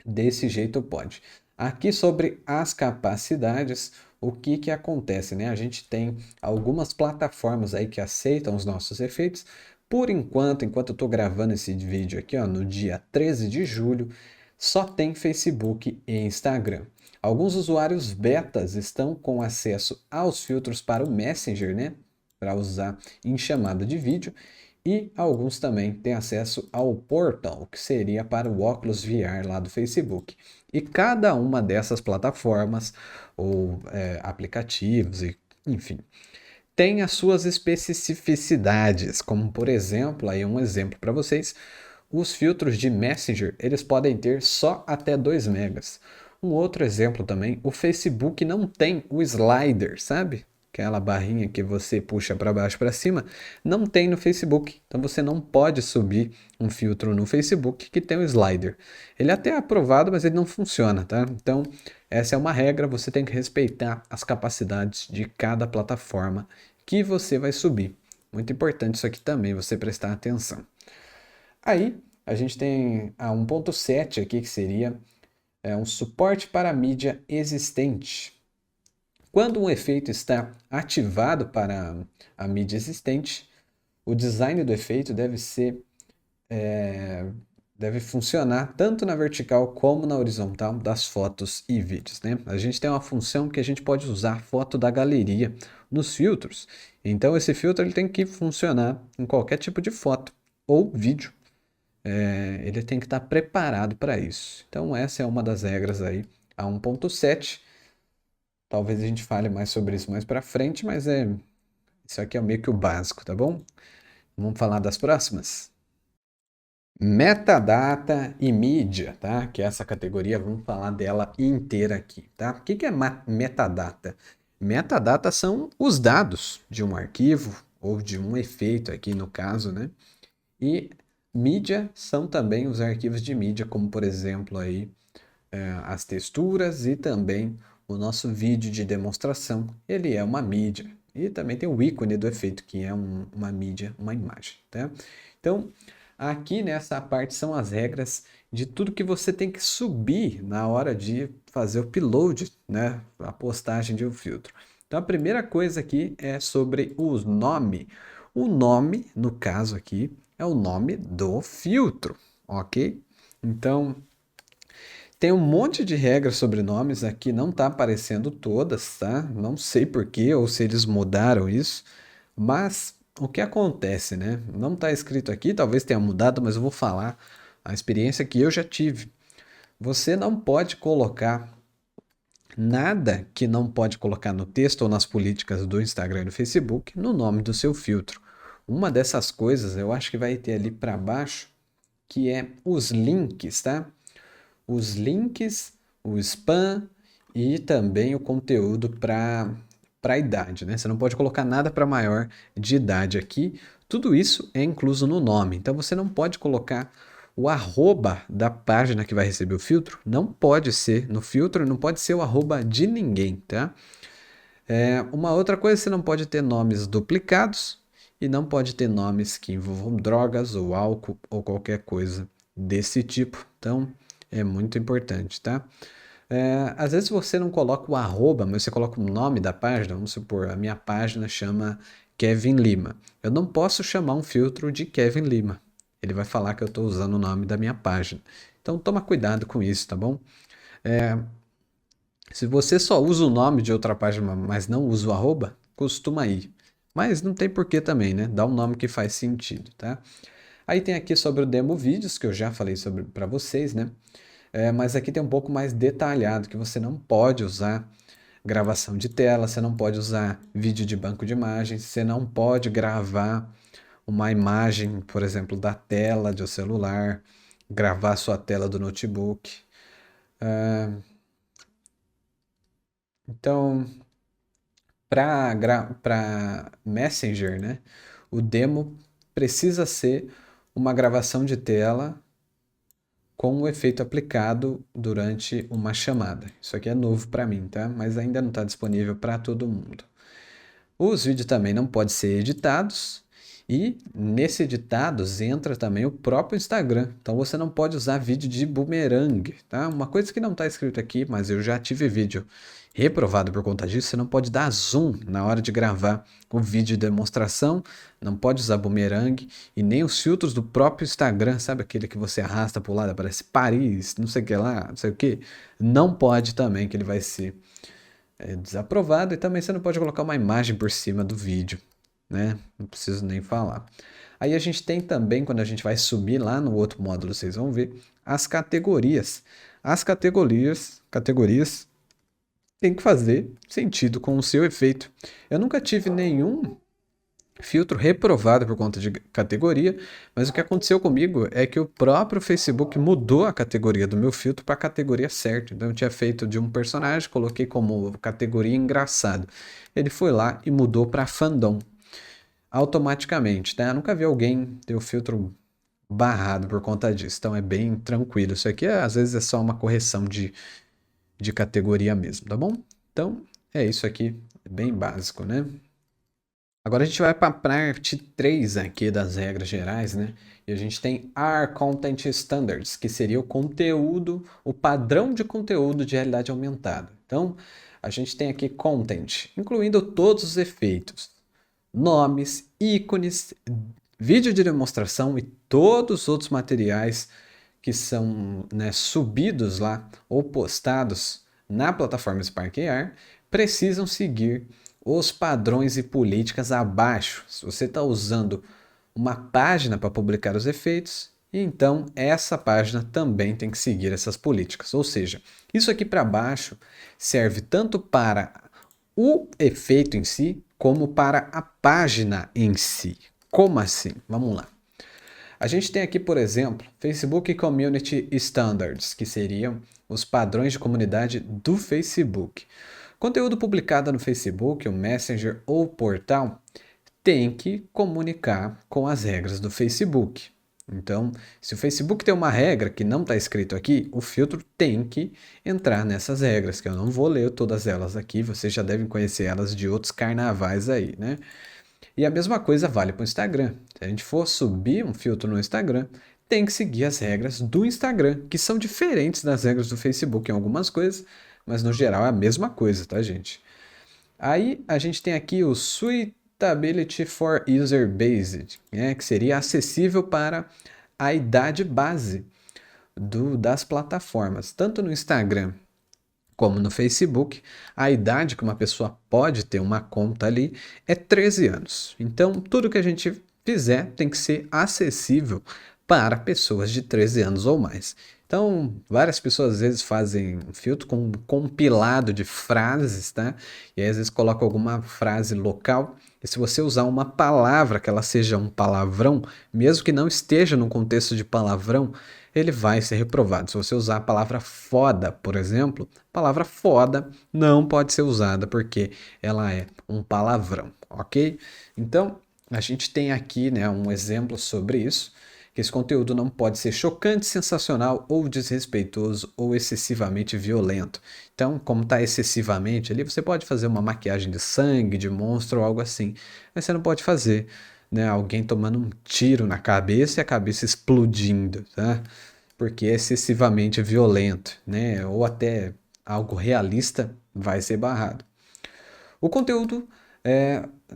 S1: desse jeito pode. Aqui sobre as capacidades, o que que acontece, né? A gente tem algumas plataformas aí que aceitam os nossos efeitos. Por enquanto eu estou gravando esse vídeo aqui, ó, no dia 13 de julho, só tem Facebook e Instagram. Alguns usuários betas estão com acesso aos filtros para o Messenger, né? Para usar em chamada de vídeo. E alguns também têm acesso ao Portal, que seria para o óculos VR lá do Facebook. E cada uma dessas plataformas ou aplicativos, enfim, tem as suas especificidades, como por exemplo, aí um exemplo para vocês, os filtros de Messenger, eles podem ter só até 2 megas. Um outro exemplo também, o Facebook não tem o slider, sabe? Aquela barrinha que você puxa para baixo para cima, não tem no Facebook. Então você não pode subir um filtro no Facebook que tem o slider. Ele até é aprovado, mas ele não funciona, tá? Então essa é uma regra, você tem que respeitar as capacidades de cada plataforma que você vai subir. Muito importante isso aqui também, você prestar atenção. Aí a gente tem a 1.7 aqui, que seria um suporte para a mídia existente. Quando um efeito está ativado para a mídia existente, o design do efeito deve funcionar tanto na vertical como na horizontal das fotos e vídeos, né? A gente tem uma função que a gente pode usar foto da galeria nos filtros. Então esse filtro ele tem que funcionar em qualquer tipo de foto ou vídeo. Ele tem que estar preparado para isso. Então essa é uma das regras aí, a 1.7. Talvez a gente fale mais sobre isso mais para frente, mas isso aqui é meio que o básico, tá bom? Vamos falar das próximas? Metadata e mídia, tá? Que é essa categoria, vamos falar dela inteira aqui, tá? O que que é metadata? Metadata são os dados de um arquivo ou de um efeito aqui no caso, né? E mídia são também os arquivos de mídia, como por exemplo aí as texturas e também o nosso vídeo de demonstração. Ele é uma mídia. E também tem o ícone do efeito, que é uma mídia, uma imagem, tá? Então, aqui nessa parte são as regras de tudo que você tem que subir na hora de fazer o upload, né? A postagem de um filtro. Então, a primeira coisa aqui é sobre o nome. O nome, no caso aqui, é o nome do filtro, ok? Então, tem um monte de regras sobre nomes aqui, não tá aparecendo todas, tá? Não sei por quê ou se eles mudaram isso, mas o que acontece, né? Não tá escrito aqui, talvez tenha mudado, mas eu vou falar a experiência que eu já tive. Você não pode colocar nada que não pode colocar no texto ou nas políticas do Instagram e do Facebook no nome do seu filtro. Uma dessas coisas eu acho que vai ter ali para baixo, que é os links, tá? Os links, o spam e também o conteúdo para a idade, né? Você não pode colocar nada para maior de idade aqui. Tudo isso é incluso no nome. Então você não pode colocar o arroba da página que vai receber o filtro. Não pode ser no filtro, não pode ser o arroba de ninguém, tá? Uma outra coisa, você não pode ter nomes duplicados e não pode ter nomes que envolvam drogas ou álcool ou qualquer coisa desse tipo. Então, é muito importante, tá? Às vezes você não coloca o arroba, mas você coloca o nome da página. Vamos supor, a minha página chama Kevin Lima. Eu não posso chamar um filtro de Kevin Lima. Ele vai falar que eu estou usando o nome da minha página. Então, toma cuidado com isso, tá bom? Se você só usa o nome de outra página, mas não usa o arroba, costuma ir. Mas não tem porquê também, né? Dá um nome que faz sentido, tá? Aí tem aqui sobre o demo vídeos, que eu já falei sobre para vocês, né? Mas aqui tem um pouco mais detalhado, que você não pode usar gravação de tela, você não pode usar vídeo de banco de imagens, você não pode gravar uma imagem, por exemplo, da tela do celular, gravar sua tela do notebook. Então, para Messenger, né, o demo precisa ser uma gravação de tela com o efeito aplicado durante uma chamada. Isso aqui é novo para mim, tá? Mas ainda não está disponível para todo mundo. Os vídeos também não podem ser editados e nesse editados entra também o próprio Instagram. Então você não pode usar vídeo de boomerang, tá? Uma coisa que não está escrito aqui, mas eu já tive vídeo reprovado por conta disso, você não pode dar zoom na hora de gravar o vídeo de demonstração, não pode usar boomerang e nem os filtros do próprio Instagram, sabe aquele que você arrasta para o lado, aparece Paris, não sei o que lá, não sei o que, não pode também, que ele vai ser desaprovado e também você não pode colocar uma imagem por cima do vídeo, né? Não preciso nem falar. Aí a gente tem também, quando a gente vai subir lá no outro módulo, vocês vão ver, as categorias. As categorias têm que fazer sentido com o seu efeito. Eu nunca tive nenhum filtro reprovado por conta de categoria, mas o que aconteceu comigo é que o próprio Facebook mudou a categoria do meu filtro para a categoria certa. Então eu tinha feito de um personagem, coloquei como categoria engraçado. Ele foi lá e mudou para fandom automaticamente, tá? Eu nunca vi alguém ter o filtro barrado por conta disso, então é bem tranquilo. Isso aqui às vezes é só uma correção de categoria mesmo, tá bom? Então é isso aqui, é bem básico, né? Agora a gente vai para a parte 3 aqui das regras gerais, né? E a gente tem Our Content Standards, que seria o conteúdo, o padrão de conteúdo de realidade aumentada. Então, a gente tem aqui Content, incluindo todos os efeitos, nomes, ícones, vídeo de demonstração e todos os outros materiais que são, né, subidos lá ou postados na plataforma Spark AR precisam seguir os padrões e políticas abaixo. Se você está usando uma página para publicar os efeitos, então essa página também tem que seguir essas políticas. Ou seja, isso aqui para baixo serve tanto para o efeito em si, como para a página em si. Como assim? Vamos lá. A gente tem aqui, por exemplo, Facebook Community Standards, que seriam os padrões de comunidade do Facebook. Conteúdo publicado no Facebook, o Messenger ou portal tem que comunicar com as regras do Facebook. Então, se o Facebook tem uma regra que não está escrito aqui, o filtro tem que entrar nessas regras, que eu não vou ler todas elas aqui, vocês já devem conhecer elas de outros carnavais aí, né? E a mesma coisa vale para o Instagram. Se a gente for subir um filtro no Instagram, tem que seguir as regras do Instagram, que são diferentes das regras do Facebook em algumas coisas, mas no geral é a mesma coisa, tá, gente? Aí a gente tem aqui o Suitability for User Based, né, que seria acessível para a idade base das plataformas, tanto no Instagram como no Facebook, a idade que uma pessoa pode ter uma conta ali é 13 anos. Então, tudo que a gente fizer tem que ser acessível para pessoas de 13 anos ou mais. Então, várias pessoas às vezes fazem um filtro com um compilado de frases, tá? E aí, às vezes colocam alguma frase local. E se você usar uma palavra que ela seja um palavrão, mesmo que não esteja no contexto de palavrão, ele vai ser reprovado. Se você usar a palavra foda, por exemplo, a palavra foda não pode ser usada porque ela é um palavrão, ok? Então, a gente tem aqui, né, um exemplo sobre isso, que esse conteúdo não pode ser chocante, sensacional ou desrespeitoso ou excessivamente violento. Então, como está excessivamente ali, você pode fazer uma maquiagem de sangue, de monstro ou algo assim, mas você não pode fazer, né, alguém tomando um tiro na cabeça e a cabeça explodindo, tá? Porque é excessivamente violento, né? Ou até algo realista vai ser barrado. O conteúdo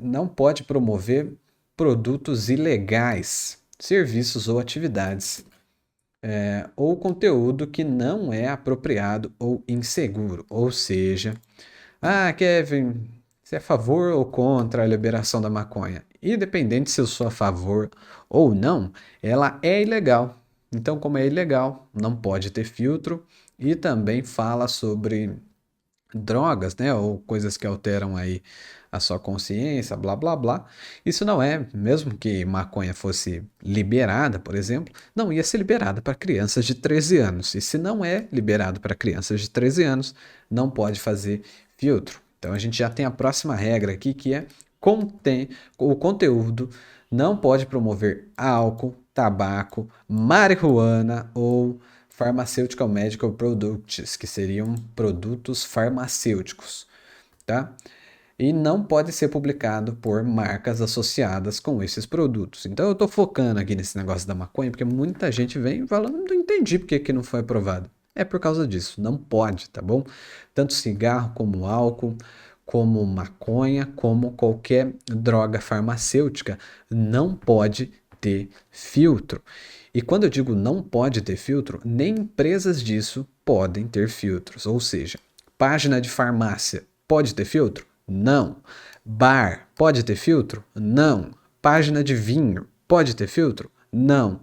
S1: não pode promover produtos ilegais, serviços ou atividades. ou conteúdo que não é apropriado ou inseguro. Ou seja, Kevin, você é a favor ou contra a liberação da maconha? Independente se eu sou a favor ou não, ela é ilegal. Então, como é ilegal, não pode ter filtro e também fala sobre drogas, né, ou coisas que alteram aí a sua consciência, blá blá blá. Isso não é, mesmo que maconha fosse liberada, por exemplo, não ia ser liberada para crianças de 13 anos. E se não é liberado para crianças de 13 anos, não pode fazer filtro. Então a gente já tem a próxima regra aqui que é contém o conteúdo não pode promover álcool, tabaco, marihuana ou Pharmaceutical Medical Products, que seriam produtos farmacêuticos, tá? E não pode ser publicado por marcas associadas com esses produtos. Então eu estou focando aqui nesse negócio da maconha, porque muita gente vem falando, não entendi porque que não foi aprovado. É por causa disso, não pode, tá bom? Tanto cigarro como álcool, como maconha, como qualquer droga farmacêutica, não pode ter filtro. E quando eu digo não pode ter filtro, nem empresas disso podem ter filtros. Ou seja, página de farmácia pode ter filtro? Não. Bar pode ter filtro? Não. Página de vinho pode ter filtro? Não.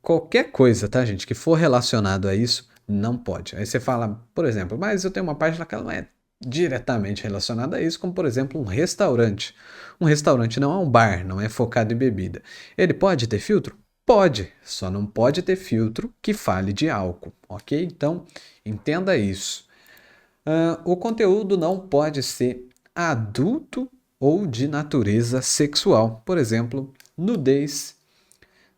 S1: Qualquer coisa, tá, gente, que for relacionado a isso, não pode. Aí você fala, por exemplo, mas eu tenho uma página que ela não é diretamente relacionada a isso, como por exemplo um restaurante. Um restaurante não é um bar, não é focado em bebida. Ele pode ter filtro? Pode, só não pode ter filtro que fale de álcool, ok? Então, entenda isso. O conteúdo não pode ser adulto ou de natureza sexual. Por exemplo, nudez,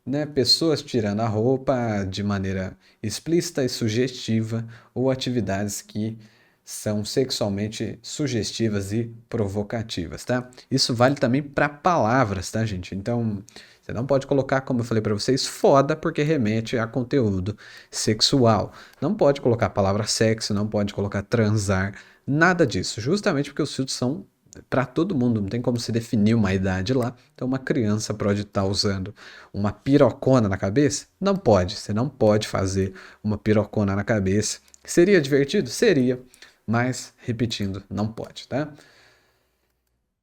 S1: né? Pessoas tirando a roupa de maneira explícita e sugestiva ou atividades que são sexualmente sugestivas e provocativas, tá? Isso vale também para palavras, tá, gente? Então, você não pode colocar, como eu falei para vocês, foda porque remete a conteúdo sexual. Não pode colocar a palavra sexo, não pode colocar transar, nada disso, justamente porque os filtros são para todo mundo, não tem como se definir uma idade lá. Então, uma criança pode estar usando uma pirocona na cabeça? Não pode, você não pode fazer uma pirocona na cabeça. Seria divertido? Seria, mas, repetindo, não pode, tá?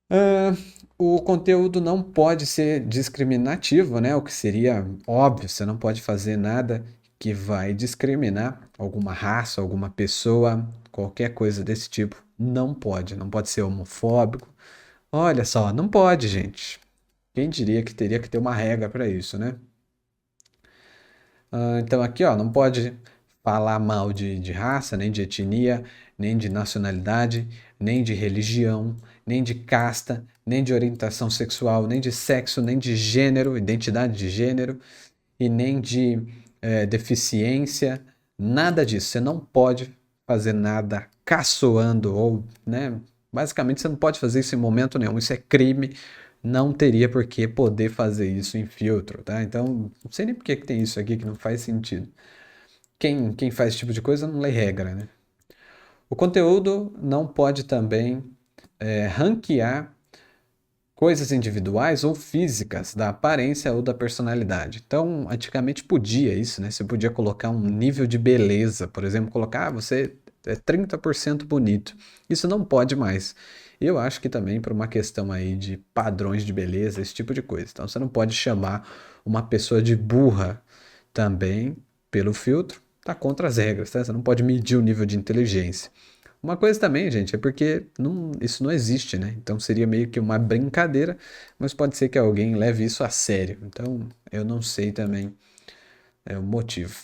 S1: Ah, o conteúdo não pode ser discriminativo, né? O que seria óbvio, você não pode fazer nada que vai discriminar alguma raça, alguma pessoa, qualquer coisa desse tipo. Não pode, não pode ser homofóbico. Olha só, não pode, gente. Quem diria que teria que ter uma regra para isso, né? Então aqui, ó, não pode falar mal de raça, nem de etnia, nem de nacionalidade, nem de religião, nem de casta, nem de orientação sexual, nem de sexo, nem de gênero, identidade de gênero, e nem de deficiência, nada disso. Você não pode fazer nada caçoando ou, né? Basicamente, você não pode fazer isso em momento nenhum. Isso é crime. Não teria por que poder fazer isso em filtro, tá? Então, não sei nem por que que tem isso aqui que não faz sentido. Quem faz esse tipo de coisa não lê regra, né? O conteúdo não pode também ranquear coisas individuais ou físicas da aparência ou da personalidade. Então, antigamente podia isso, né? Você podia colocar um nível de beleza, por exemplo, colocar, você é 30% bonito. Isso não pode mais. Eu acho que também por uma questão aí de padrões de beleza, esse tipo de coisa. Então, você não pode chamar uma pessoa de burra também pelo filtro. Tá contra as regras, tá? Você não pode medir o nível de inteligência. Uma coisa também, gente, é porque isso não existe, né? Então seria meio que uma brincadeira, mas pode ser que alguém leve isso a sério. Então eu não sei também o motivo.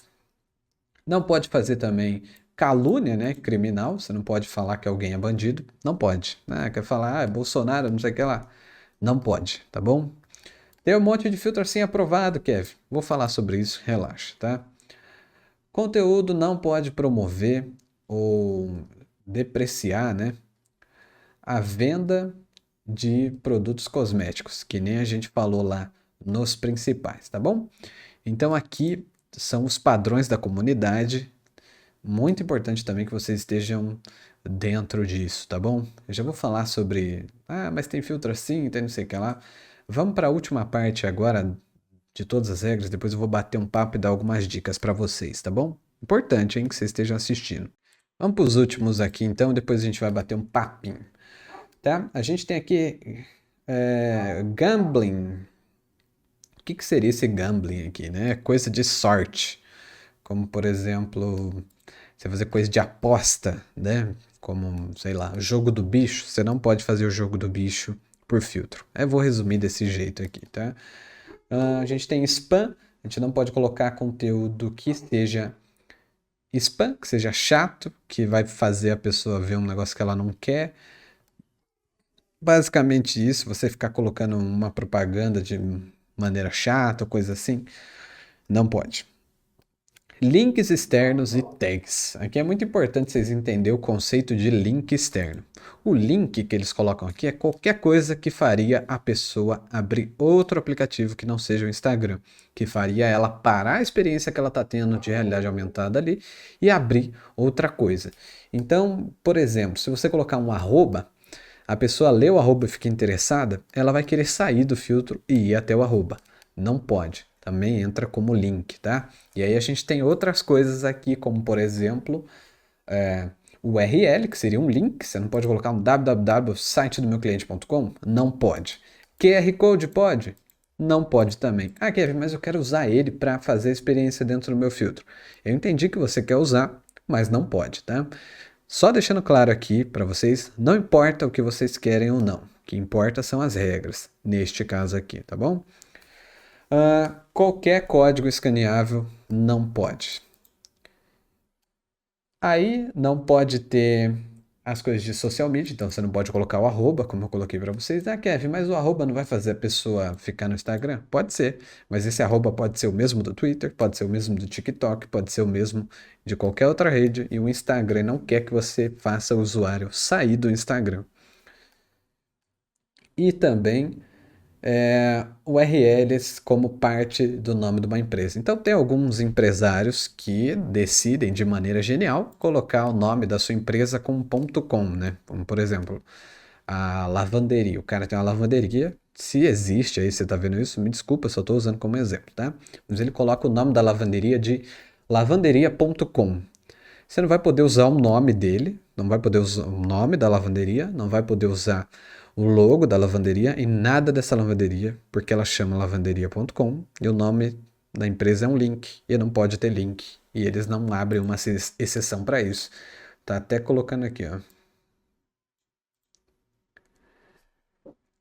S1: Não pode fazer também calúnia, né? Criminal. Você não pode falar que alguém é bandido. Não pode. Né? Quer falar, é Bolsonaro, não sei o que lá. Não pode, tá bom? Tem um monte de filtro assim aprovado, Kevin. Vou falar sobre isso, relaxa, tá? Conteúdo não pode promover ou depreciar, né? A venda de produtos cosméticos, que nem a gente falou lá nos principais, tá bom? Então aqui são os padrões da comunidade. Muito importante também que vocês estejam dentro disso, tá bom? Eu já vou falar sobre, mas tem filtro assim, tem não sei o que lá. Vamos para a última parte agora de todas as regras, depois eu vou bater um papo e dar algumas dicas para vocês, tá bom? Importante, hein, que vocês estejam assistindo. Vamos para os últimos aqui, então, depois a gente vai bater um papinho, tá? A gente tem aqui gambling. O que seria esse gambling aqui, né? Coisa de sorte, como por exemplo, você fazer coisa de aposta, né? Como, sei lá, o jogo do bicho. Você não pode fazer o jogo do bicho por filtro. Eu vou resumir desse jeito aqui, tá? A gente tem spam. A gente não pode colocar conteúdo que seja spam, que seja chato, que vai fazer a pessoa ver um negócio que ela não quer. Basicamente isso, você ficar colocando uma propaganda de maneira chata, coisa assim, não pode. Links externos e tags. Aqui é muito importante vocês entenderem o conceito de link externo. O link que eles colocam aqui é qualquer coisa que faria a pessoa abrir outro aplicativo que não seja o Instagram, que faria ela parar a experiência que ela está tendo de realidade aumentada ali e abrir outra coisa. Então, por exemplo, se você colocar um arroba, a pessoa lê o arroba e fica interessada, ela vai querer sair do filtro e ir até o arroba. Não pode. Também entra como link, tá? E aí a gente tem outras coisas aqui, como por exemplo, o URL, que seria um link. Você não pode colocar um www.sitedomeucliente.com? Não pode. QR Code pode? Não pode também. Ah, Kevin, mas eu quero usar ele para fazer a experiência dentro do meu filtro. Eu entendi que você quer usar, mas não pode, tá? Só deixando claro aqui para vocês, não importa o que vocês querem ou não. O que importa são as regras, neste caso aqui, tá bom? Qualquer código escaneável não pode. Aí não pode ter as coisas de social media, então você não pode colocar o arroba, como eu coloquei para vocês. Ah, Kevin, mas o arroba não vai fazer a pessoa ficar no Instagram? Pode ser, mas esse arroba pode ser o mesmo do Twitter, pode ser o mesmo do TikTok, pode ser o mesmo de qualquer outra rede, e o Instagram não quer que você faça o usuário sair do Instagram. E também URLs como parte do nome de uma empresa. Então, tem alguns empresários que decidem, de maneira genial, colocar o nome da sua empresa com .com, né? Como, por exemplo, a lavanderia. O cara tem uma lavanderia. Se existe aí, você está vendo isso, me desculpa, só estou usando como exemplo, tá? Mas ele coloca o nome da lavanderia de lavanderia.com. Você não vai poder usar o nome dele, não vai poder usar o nome da lavanderia, não vai poder usar o logo da lavanderia e nada dessa lavanderia, porque ela chama lavanderia.com e o nome da empresa é um link e não pode ter link. E eles não abrem uma exceção para isso. Tá até colocando aqui, ó.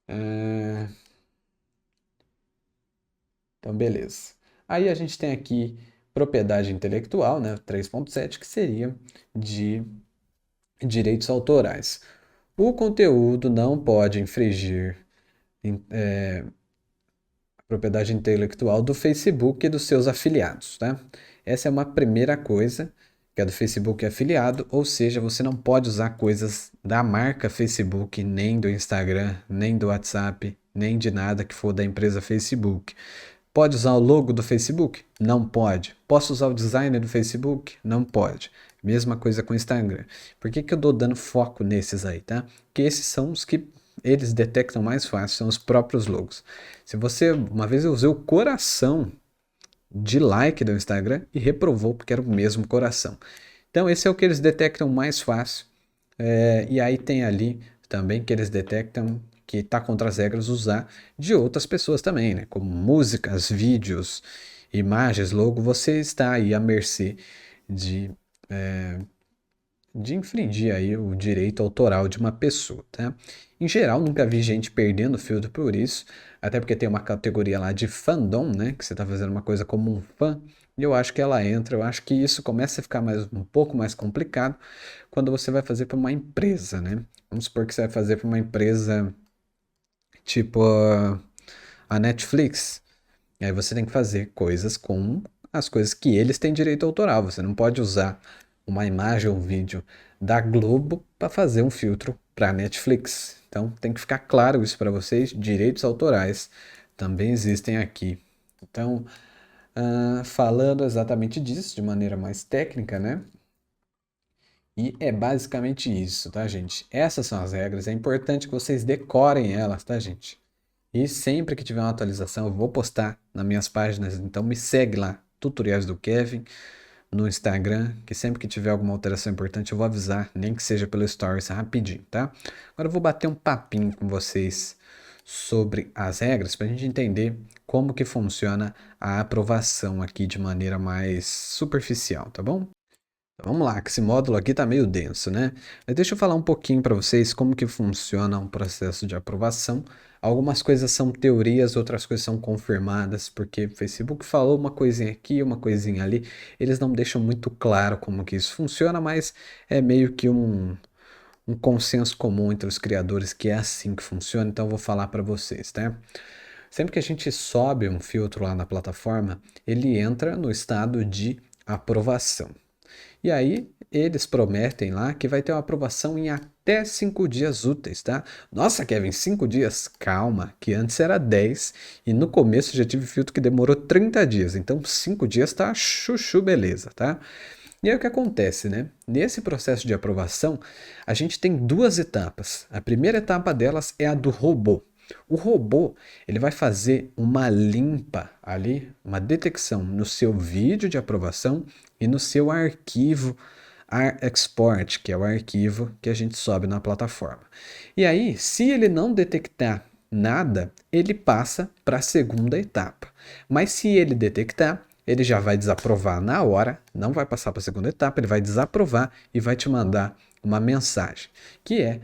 S1: É, Então, beleza. Aí a gente tem aqui propriedade intelectual, né, 3.7, que seria de direitos autorais. O conteúdo não pode infringir a propriedade intelectual do Facebook e dos seus afiliados, tá? Essa é uma primeira coisa, que é do Facebook afiliado, ou seja, você não pode usar coisas da marca Facebook, nem do Instagram, nem do WhatsApp, nem de nada que for da empresa Facebook. Pode usar o logo do Facebook? Não pode. Posso usar o design do Facebook? Não pode. Mesma coisa com o Instagram. Por que eu estou dando foco nesses aí, tá? Porque esses são os que eles detectam mais fácil, são os próprios logos. Se você, uma vez eu usei o coração de like do Instagram e reprovou porque era o mesmo coração. Então esse é o que eles detectam mais fácil. E aí tem ali também que eles detectam que está contra as regras usar de outras pessoas também, né? Como músicas, vídeos, imagens, logo, você está aí à mercê de, de infringir aí o direito autoral de uma pessoa, tá? Em geral, nunca vi gente perdendo filtro por isso, até porque tem uma categoria lá de fandom, né? Que você está fazendo uma coisa como um fã, e eu acho que ela entra, eu acho que isso começa a ficar um pouco mais complicado quando você vai fazer para uma empresa, né? Vamos supor que você vai fazer para uma empresa tipo a Netflix. E aí você tem que fazer coisas com as coisas que eles têm direito autoral. Você não pode usar uma imagem ou um vídeo da Globo para fazer um filtro para Netflix. Então tem que ficar claro isso para vocês. Direitos autorais também existem aqui. Então, falando exatamente disso de maneira mais técnica, né? E é basicamente isso, tá, gente? Essas são as regras. É importante que vocês decorem elas, tá, gente? E sempre que tiver uma atualização, eu vou postar nas minhas páginas. Então me segue lá, Tutoriais do Kevin, no Instagram, que sempre que tiver alguma alteração importante eu vou avisar, nem que seja pelo Stories rapidinho, tá? Agora eu vou bater um papinho com vocês sobre as regras para a gente entender como que funciona a aprovação aqui de maneira mais superficial, tá bom? Então, vamos lá, que esse módulo aqui tá meio denso, né? Mas deixa eu falar um pouquinho para vocês como que funciona um processo de aprovação. Algumas coisas são teorias, outras coisas são confirmadas, porque o Facebook falou uma coisinha aqui, uma coisinha ali. Eles não deixam muito claro como que isso funciona, mas é meio que um consenso comum entre os criadores que é assim que funciona, então eu vou falar para vocês, tá? Sempre que a gente sobe um filtro lá na plataforma, ele entra no estado de aprovação. E aí, eles prometem lá que vai ter uma aprovação em até 5 dias úteis, tá? Nossa, Kevin, 5 dias? Calma, que antes era 10 e no começo já tive filtro que demorou 30 dias. Então, 5 dias tá chuchu beleza, tá? E aí o que acontece, né? Nesse processo de aprovação, a gente tem duas etapas. A primeira etapa delas é a do robô. O robô, ele vai fazer uma limpa ali, uma detecção no seu vídeo de aprovação e no seu arquivo export, que é o arquivo que a gente sobe na plataforma. E aí, se ele não detectar nada, ele passa para a segunda etapa. Mas se ele detectar, ele já vai desaprovar na hora, não vai passar para a segunda etapa, ele vai desaprovar e vai te mandar uma mensagem, que é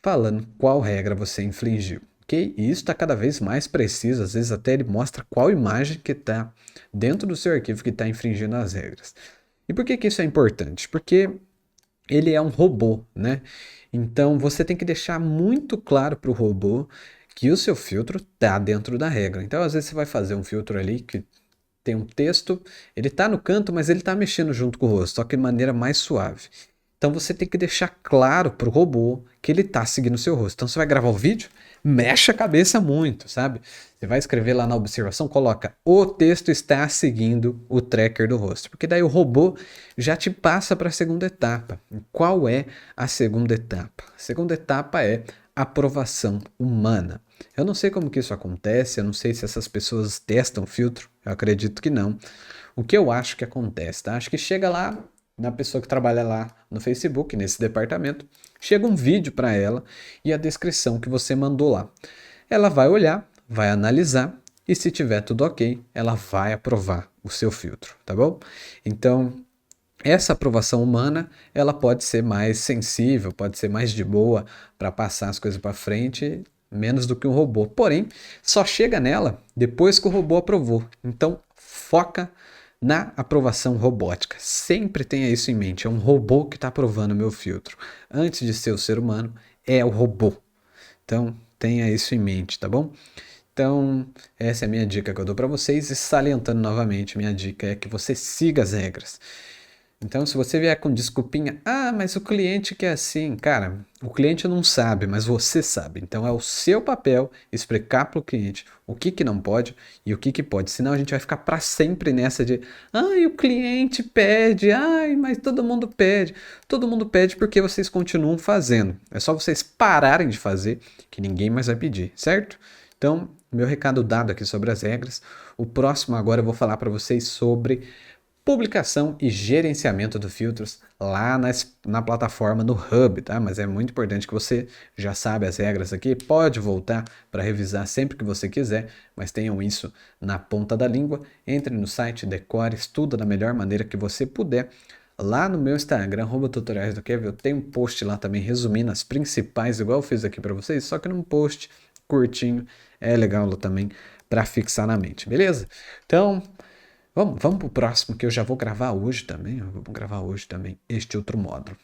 S1: falando qual regra você infringiu. Ok? E isso está cada vez mais preciso, às vezes até ele mostra qual imagem que está dentro do seu arquivo que está infringindo as regras. E por que que isso é importante? Porque ele é um robô, né? Então você tem que deixar muito claro para o robô que o seu filtro está dentro da regra. Então às vezes você vai fazer um filtro ali que tem um texto, ele está no canto, mas ele está mexendo junto com o rosto, só que de maneira mais suave. Então você tem que deixar claro para o robô que ele está seguindo o seu rosto. Então você vai gravar o vídeo, mexe a cabeça muito, sabe? Você vai escrever lá na observação, coloca o texto está seguindo o tracker do rosto, porque daí o robô já te passa para a segunda etapa. Qual é a segunda etapa? A segunda etapa é aprovação humana. Eu não sei como que isso acontece, eu não sei se essas pessoas testam filtro, eu acredito que não. O que eu acho que acontece, tá? Acho que chega lá na pessoa que trabalha lá no Facebook, nesse departamento, chega um vídeo para ela e a descrição que você mandou lá. Ela vai olhar, vai analisar e se tiver tudo ok, ela vai aprovar o seu filtro, tá bom? Então, essa aprovação humana, ela pode ser mais sensível, pode ser mais de boa para passar as coisas para frente, menos do que um robô. Porém, só chega nela depois que o robô aprovou. Então, foca na aprovação robótica. Sempre tenha isso em mente. É um robô que está aprovando o meu filtro. Antes de ser o ser humano, é o robô. Então, tenha isso em mente, tá bom? Então, essa é a minha dica que eu dou para vocês. E salientando novamente, minha dica é que você siga as regras. Então, se você vier com desculpinha, ah, mas o cliente quer assim, cara, o cliente não sabe, mas você sabe. Então, é o seu papel explicar para o cliente o que que não pode e o que que pode. Senão, a gente vai ficar para sempre nessa de, ai, o cliente pede, ai, mas todo mundo pede. Todo mundo pede porque vocês continuam fazendo. É só vocês pararem de fazer que ninguém mais vai pedir, certo? Então, meu recado dado aqui sobre as regras. O próximo agora eu vou falar para vocês sobre publicação e gerenciamento dos filtros lá na plataforma no Hub, tá? Mas é muito importante que você já sabe as regras aqui, pode voltar para revisar sempre que você quiser, mas tenham isso na ponta da língua. Entre no site, decore, estuda da melhor maneira que você puder. Lá no meu Instagram, @tutoriais do Kevin, eu tenho um post lá também resumindo as principais, igual eu fiz aqui para vocês, só que num post curtinho, é legal também para fixar na mente, beleza? Então, vamos pro próximo, que eu já vou gravar hoje também. Eu vou gravar hoje também este outro módulo.